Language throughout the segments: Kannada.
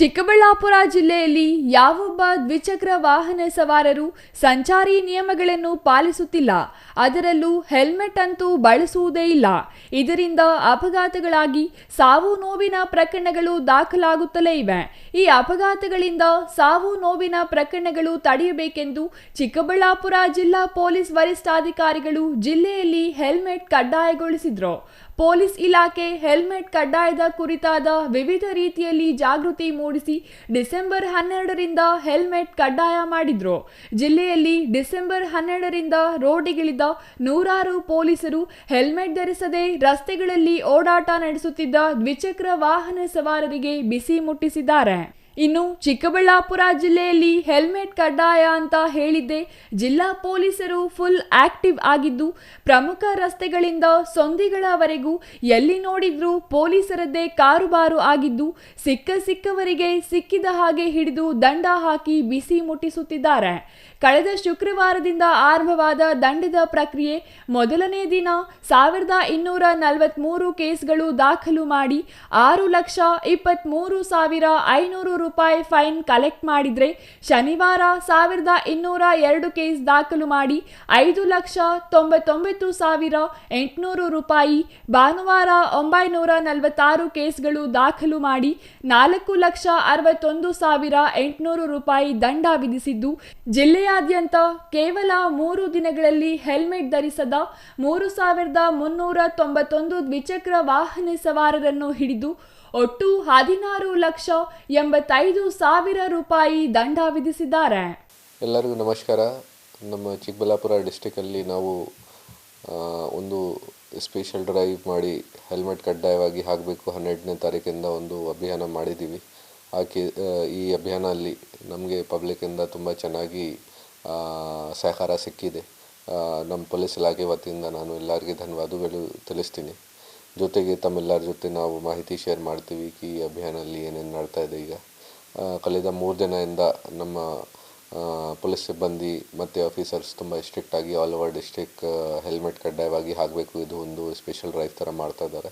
ಚಿಕ್ಕಬಳ್ಳಾಪುರ ಜಿಲ್ಲೆಯಲ್ಲಿ ಯಾವೊಬ್ಬ ದ್ವಿಚಕ್ರ ವಾಹನ ಸವಾರರು ಸಂಚಾರಿ ನಿಯಮಗಳನ್ನು ಪಾಲಿಸುತ್ತಿಲ್ಲ. ಅದರಲ್ಲೂ ಹೆಲ್ಮೆಟ್ ಅಂತೂ ಬಳಸುವುದೇ ಇಲ್ಲ. ಇದರಿಂದ ಅಪಘಾತಗಳಾಗಿ ಸಾವು ನೋವಿನ ಪ್ರಕರಣಗಳು ದಾಖಲಾಗುತ್ತಲೇ ಇವೆ. ಈ ಅಪಘಾತಗಳಿಂದ ಸಾವು ನೋವಿನ ಪ್ರಕರಣಗಳು ತಡೆಯಬೇಕೆಂದು ಚಿಕ್ಕಬಳ್ಳಾಪುರ ಜಿಲ್ಲಾ ಪೊಲೀಸ್ ವರಿಷ್ಠಾಧಿಕಾರಿಗಳು ಜಿಲ್ಲೆಯಲ್ಲಿ ಹೆಲ್ಮೆಟ್ ಕಡ್ಡಾಯಗೊಳಿಸಿದ್ರು. ಪೊಲೀಸ್ ಇಲಾಖೆ ಹೆಲ್ಮೆಟ್ ಕಡ್ಡಾಯದ ಕುರಿತಾದ ವಿವಿಧ ರೀತಿಯಲ್ಲಿ ಜಾಗೃತಿ ಮೂಡಿಸಿ ಡಿಸೆಂಬರ್ 12ರಿಂದ ಹೆಲ್ಮೆಟ್ ಕಡ್ಡಾಯ ಮಾಡಿದ್ರು. ಜಿಲ್ಲೆಯಲ್ಲಿ ಡಿಸೆಂಬರ್ 12ರಿಂದ ರೋಡಿಗಿಳಿದ ನೂರಾರು ಪೊಲೀಸರು ಹೆಲ್ಮೆಟ್ ಧರಿಸದೆ ರಸ್ತೆಗಳಲ್ಲಿ ಓಡಾಟ ನಡೆಸುತ್ತಿದ್ದ ದ್ವಿಚಕ್ರ ವಾಹನ ಸವಾರರಿಗೆ ಬಿಸಿ ಮುಟ್ಟಿಸಿದ್ದಾರೆ. ಇನ್ನು ಚಿಕ್ಕಬಳ್ಳಾಪುರ ಜಿಲ್ಲೆಯಲ್ಲಿ ಹೆಲ್ಮೆಟ್ ಕಡ್ಡಾಯ ಅಂತ ಹೇಳಿದ್ದೆ ಜಿಲ್ಲಾ ಪೊಲೀಸರು ಫುಲ್ ಆಕ್ಟಿವ್ ಆಗಿದ್ದು, ಪ್ರಮುಖ ರಸ್ತೆಗಳಿಂದ ಸಂಧಿಗಳವರೆಗೂ ಎಲ್ಲಿ ನೋಡಿದ್ರೂ ಪೊಲೀಸರದ್ದೇ ಕಾರುಬಾರು ಆಗಿದ್ದು, ಸಿಕ್ಕವರಿಗೆ ಸಿಕ್ಕಿದ ಹಾಗೆ ಹಿಡಿದು ದಂಡ ಹಾಕಿ ಬಿಸಿ ಮುಟ್ಟಿಸುತ್ತಿದ್ದಾರೆ. ಕಳೆದ ಶುಕ್ರವಾರದಿಂದ ಆರಂಭವಾದ ದಂಡದ ಪ್ರಕ್ರಿಯೆ ಮೊದಲನೇ ದಿನ 1243 ಕೇಸ್ಗಳು ದಾಖಲು ಮಾಡಿ 6,23,500 ರೂಪಾಯಿ ಫೈನ್ ಕಲೆಕ್ಟ್ ಮಾಡಿದ್ರೆ, ಶನಿವಾರ 1,202 ಕೇಸ್ ದಾಖಲು ಮಾಡಿ 5,99,800 ರೂಪಾಯಿ, ಭಾನುವಾರ 946 ಕೇಸ್ಗಳು ದಾಖಲು ಮಾಡಿ 4,61,800 ರೂಪಾಯಿ ದಂಡ ವಿಧಿಸಿದ್ದು, ಜಿಲ್ಲೆಯಾದ್ಯಂತ ಕೇವಲ 3 ದಿನಗಳಲ್ಲಿ ಹೆಲ್ಮೆಟ್ ಧರಿಸದ 3,391 ದ್ವಿಚಕ್ರ ವಾಹನ ಸವಾರರನ್ನು ಹಿಡಿದು ಒಟ್ಟು 16,85,000 ರೂಪಾಯಿ ದಂಡ ವಿಧಿಸಿದ್ದಾರೆ. ಎಲ್ಲರಿಗೂ ನಮಸ್ಕಾರ. ನಮ್ಮ ಚಿಕ್ಕಬಳ್ಳಾಪುರ ಡಿಸ್ಟಿಕಲ್ಲಿ ನಾವು ಒಂದು ಸ್ಪೆಷಲ್ ಡ್ರೈವ್ ಮಾಡಿ ಹೆಲ್ಮೆಟ್ ಕಡ್ಡಾಯವಾಗಿ ಹಾಕಬೇಕು 12ನೇ ತಾರೀಕಿಂದ ಒಂದು ಅಭಿಯಾನ ಮಾಡಿದ್ದೀವಿ. ಈ ಅಭಿಯಾನಲ್ಲಿ ನಮಗೆ ಪಬ್ಲಿಕ್ಕಿಂದ ತುಂಬ ಚೆನ್ನಾಗಿ ಸಹಕಾರ ಸಿಕ್ಕಿದೆ. ನಮ್ಮ ಪೊಲೀಸ್ ಇಲಾಖೆ ವತಿಯಿಂದ ನಾನು ಎಲ್ಲರಿಗೆ ಧನ್ಯವಾದಗಳು ತಿಳಿಸ್ತೀನಿ. ಜೊತೆಗೆ ತಮ್ಮೆಲ್ಲರ ಜೊತೆ ನಾವು ಮಾಹಿತಿ ಶೇರ್ ಮಾಡ್ತೀವಿ ಈ ಅಭಿಯಾನಲ್ಲಿ ಏನೇನು ನಡ್ತಾ ಇದೆ. ಈಗ ಕಳೆದ 3 ದಿನದಿಂದ ನಮ್ಮ ಪೊಲೀಸ್ ಸಿಬ್ಬಂದಿ ಮತ್ತು ಆಫೀಸರ್ಸ್ ತುಂಬ ಸ್ಟ್ರಿಕ್ಟಾಗಿ ಆಲ್ ಓವರ್ ಡಿಸ್ಟ್ರಿಕ್ಟ್ ಹೆಲ್ಮೆಟ್ ಕಡ್ಡಾಯವಾಗಿ ಹಾಕಬೇಕು, ಇದು ಒಂದು ಸ್ಪೆಷಲ್ ಡ್ರೈವ್ ಥರ ಮಾಡ್ತಾ ಇದ್ದಾರೆ.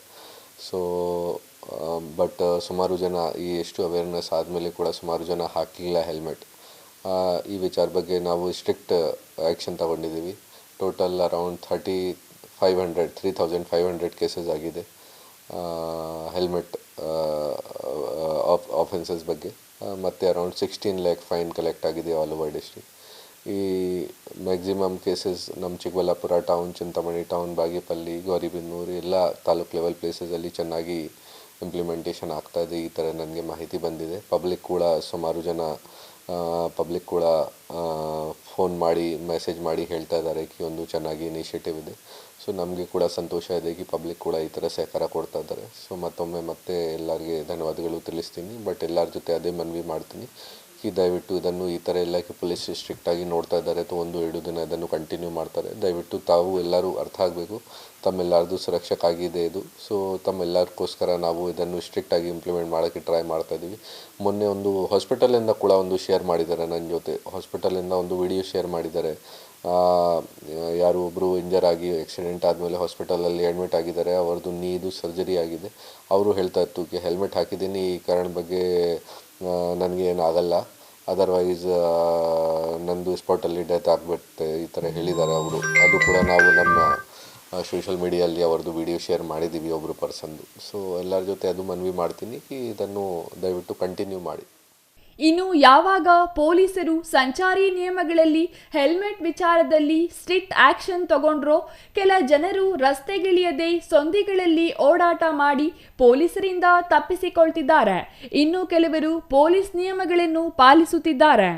ಬಟ್ ಸುಮಾರು ಜನ ಎಷ್ಟು ಅವೇರ್ನೆಸ್ ಆದಮೇಲೆ ಕೂಡ ಸುಮಾರು ಜನ ಹಾಕಲಿಲ್ಲ ಹೆಲ್ಮೆಟ್. ಈ ವಿಚಾರ ಬಗ್ಗೆ ನಾವು ಸ್ಟ್ರಿಕ್ಟ್ ಆ್ಯಕ್ಷನ್ ತಗೊಂಡಿದ್ದೀವಿ. ಟೋಟಲ್ ಅರೌಂಡ್ 3,500 ಕೇಸಸ್ ಆಗಿದೆ ಹೆಲ್ಮೆಟ್ ಆಫೆನ್ಸಸ್ ಬಗ್ಗೆ, ಮತ್ತು ಅರೌಂಡ್ 16 lakh ಫೈನ್ ಕಲೆಕ್ಟ್ ಆಗಿದೆ ಆಲ್ ಓವರ್ ಡಿಸ್ಟ್ರಿಕ್ಟ್. ಈ ಮ್ಯಾಕ್ಸಿಮಮ್ ಕೇಸಸ್ ನಮ್ಮ ಚಿಕ್ಕಬಳ್ಳಾಪುರ ಟೌನ್, ಚಿಂತಾಮಣಿ ಟೌನ್, ಬಾಗೇಪಲ್ಲಿ, ಗೌರಿಬಿದನೂರು ಎಲ್ಲ ತಾಲೂಕು ಲೆವೆಲ್ ಪ್ಲೇಸಸಲ್ಲಿ ಚೆನ್ನಾಗಿ ಇಂಪ್ಲಿಮೆಂಟೇಷನ್ ಆಗ್ತಾಯಿದೆ. ಈ ಥರ ನನಗೆ ಮಾಹಿತಿ ಬಂದಿದೆ. ಸುಮಾರು ಜನ ಪಬ್ಲಿಕ್ ಕೂಡ ಫೋನ್ ಮಾಡಿ ಮೆಸೇಜ್ ಮಾಡಿ ಹೇಳ್ತಾ ಇದ್ದಾರೆ ಒಂದು ಚೆನ್ನಾಗಿ ಇನಿಷಿಯೇಟಿವ್ ಇದೆ. ನಮಗೆ ಕೂಡ ಸಂತೋಷ ಇದೆ ಪಬ್ಲಿಕ್ ಕೂಡ ಈ ಥರ ಸಹಕಾರ ಕೊಡ್ತಾ ಇದ್ದಾರೆ. ಮತ್ತೆ ಎಲ್ಲರಿಗೆ ಧನ್ಯವಾದಗಳು ತಿಳಿಸ್ತೀನಿ. ಬಟ್ ಎಲ್ಲರ ಜೊತೆ ಅದೇ ಮನವಿ ಮಾಡ್ತೀನಿ ದಯವಿಟ್ಟು ಇದನ್ನು ಈ ಥರ ಎಲ್ಲ ಪೊಲೀಸ್ ಸ್ಟ್ರಿಕ್ಟಾಗಿ ನೋಡ್ತಾ ಇದ್ದಾರೆ, 1-2 ದಿನ ಇದನ್ನು ಕಂಟಿನ್ಯೂ ಮಾಡ್ತಾರೆ. ದಯವಿಟ್ಟು ತಾವು ಎಲ್ಲರೂ ಅರ್ಥ ಆಗಬೇಕು, ತಮ್ಮೆಲ್ಲರದು ಸುರಕ್ಷಕ್ಕಾಗಿದೆ ಇದು. ತಮ್ಮೆಲ್ಲರಿಗೋಸ್ಕರ ನಾವು ಇದನ್ನು ಸ್ಟ್ರಿಕ್ಟಾಗಿ ಇಂಪ್ಲಿಮೆಂಟ್ ಮಾಡೋಕ್ಕೆ ಟ್ರೈ ಮಾಡ್ತಾ ಇದ್ದೀವಿ. ಮೊನ್ನೆ ಒಂದು ಹಾಸ್ಪಿಟಲಿಂದ ಕೂಡ ಒಂದು ಶೇರ್ ಮಾಡಿದ್ದಾರೆ ನನ್ನ ಜೊತೆ. ಹಾಸ್ಪಿಟಲಿಂದ ಒಂದು ವಿಡಿಯೋ ಶೇರ್ ಮಾಡಿದ್ದಾರೆ. ಯಾರು ಒಬ್ಬರು ಇಂಜರ್ ಆಗಿ ಆಕ್ಸಿಡೆಂಟ್ ಆದಮೇಲೆ ಹಾಸ್ಪಿಟಲಲ್ಲಿ ಅಡ್ಮಿಟ್ ಆಗಿದ್ದಾರೆ. ಅವ್ರದ್ದು ನೀದು ಸರ್ಜರಿ ಆಗಿದೆ. ಅವರು ಹೇಳ್ತಾ ಇತ್ತು ಹೆಲ್ಮೆಟ್ ಹಾಕಿದ್ದೀನಿ, ಈ ಕಾರಣ ಬಗ್ಗೆ ನನಗೆ ಏನಾಗಲ್ಲ, ಅದರ್ವೈಸ್ ನಂದು ಸ್ಪಾಟಲ್ಲಿ ಡೆತ್ ಆಗಿಬಿಡುತ್ತೆ, ಈ ಥರ ಹೇಳಿದ್ದಾರೆ ಅವರು. ಅದು ಕೂಡ ನಾವು ನಮ್ಮ ಸೋಷಿಯಲ್ ಮೀಡಿಯಲ್ಲಿ ಅವ್ರದ್ದು ವಿಡಿಯೋ ಶೇರ್ ಮಾಡಿದ್ದೀವಿ ಒಬ್ಬರು ಪರ್ಸನ್ದು. ಎಲ್ಲರ ಜೊತೆ ಅದು ಮನವಿ ಮಾಡ್ತೀನಿ ಇದನ್ನು ದಯವಿಟ್ಟು ಕಂಟಿನ್ಯೂ ಮಾಡಿ. ಇನ್ನು ಯಾವಾಗ ಪೊಲೀಸರು ಸಂಚಾರಿ ನಿಯಮಗಳಲ್ಲಿ ಹೆಲ್ಮೆಟ್ ವಿಚಾರದಲ್ಲಿ ಸ್ಟ್ರಿಕ್ಟ್ ಆಕ್ಷನ್ ತಗೊಂಡ್ರೋ, ಕೆಲ ಜನರು ರಸ್ತೆಗಿಳಿಯದೆ ಸಂಧಿಗಳಲ್ಲಿ ಓಡಾಟ ಮಾಡಿ ಪೊಲೀಸರಿಂದ ತಪ್ಪಿಸಿಕೊಳ್ತಿದ್ದಾರೆ. ಇನ್ನು ಕೆಲವರು ಪೊಲೀಸ್ ನಿಯಮಗಳನ್ನು ಪಾಲಿಸುತ್ತಿದ್ದಾರೆ.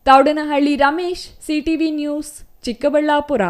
Thoudanahalli Ramesh, CTV news, Chikkaballapur.